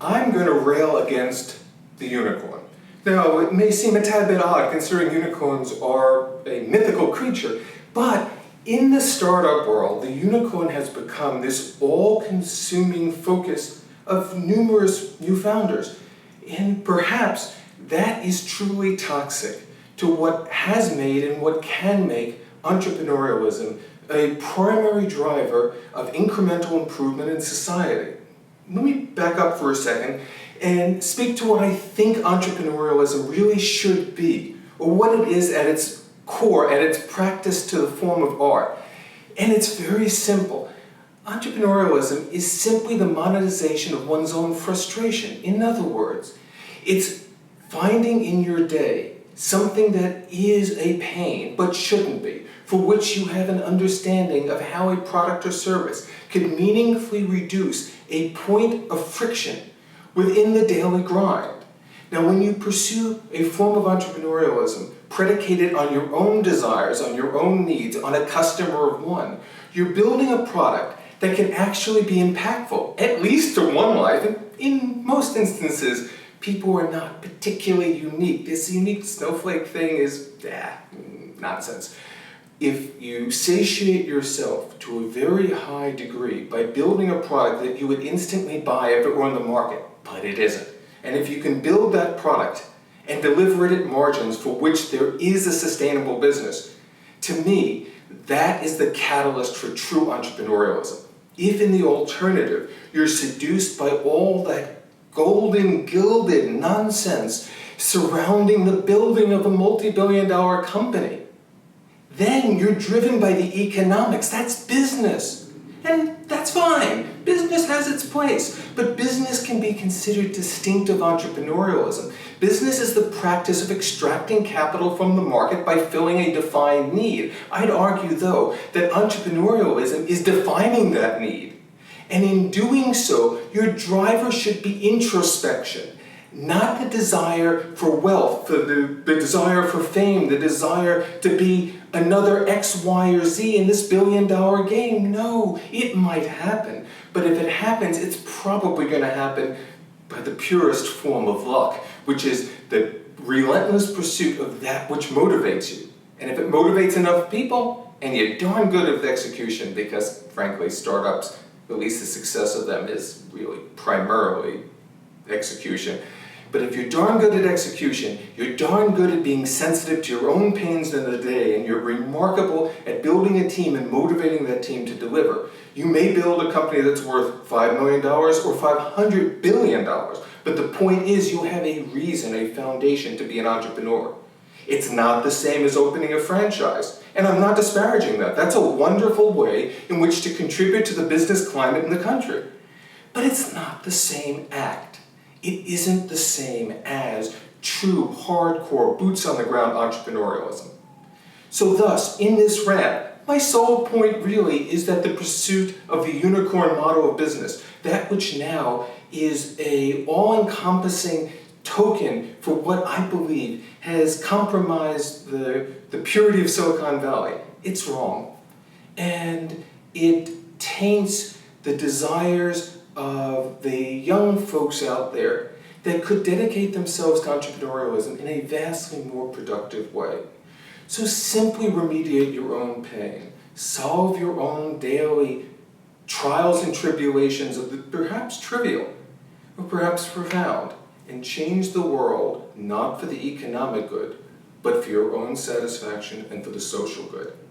I'm going to rail against the unicorn. Now, it may seem a tad bit odd considering unicorns are a mythical creature, but in the startup world, the unicorn has become this all-consuming focus of numerous new founders. And perhaps that is truly toxic to what has made and what can make entrepreneurialism a primary driver of incremental improvement in society. Let me back up for a second and speak to what I think entrepreneurialism really should be, or what it is at its core, at its practice to the form of art. And it's very simple. Entrepreneurialism is simply the monetization of one's own frustration. In other words, it's finding in your day something that is a pain, but shouldn't be, for which you have an understanding of how a product or service could meaningfully reduce a point of friction within the daily grind. Now, when you pursue a form of entrepreneurialism predicated on your own desires, on your own needs, on a customer of one, you're building a product that can actually be impactful, at least to one life. And in most instances, people are not particularly unique. This unique snowflake thing is nonsense. If you satiate yourself to a very high degree by building a product that you would instantly buy if it were on the market, but it isn't, and if you can build that product and deliver it at margins for which there is a sustainable business, to me, that is the catalyst for true entrepreneurialism. If in the alternative, you're seduced by all that golden, gilded nonsense surrounding the building of a multi-billion-dollar company, then you're driven by the economics. That's business. And that's fine. Business has its place. But business can be considered distinct of entrepreneurialism. Business is the practice of extracting capital from the market by filling a defined need. I'd argue, though, that entrepreneurialism is defining that need. And in doing so, your driver should be introspection, not the desire for wealth, the desire for fame, the desire to be another X, Y, or Z in this billion-dollar game. No, it might happen. But if it happens, it's probably going to happen by the purest form of luck, which is the relentless pursuit of that which motivates you. And if it motivates enough people, and you're darn good at execution, because frankly, startups, at least the success of them is really primarily execution. But if you're darn good at execution, you're darn good at being sensitive to your own pains in the day, and you're remarkable at building a team and motivating that team to deliver. You may build a company that's worth $5 million or $500 billion, but the point is you have a reason, a foundation to be an entrepreneur. It's not the same as opening a franchise, and I'm not disparaging that. That's a wonderful way in which to contribute to the business climate in the country. But it's not the same act. It isn't the same as true, hardcore, boots-on-the-ground entrepreneurialism. So thus, in this rant, my sole point really is that the pursuit of the unicorn model of business, that which now is an all-encompassing token for what I believe has compromised the purity of Silicon Valley, it's wrong. And it taints the desires of the young folks out there that could dedicate themselves to entrepreneurialism in a vastly more productive way. So simply remediate your own pain. Solve your own daily trials and tribulations of the perhaps trivial or perhaps profound, and change the world not for the economic good, but for your own satisfaction and for the social good.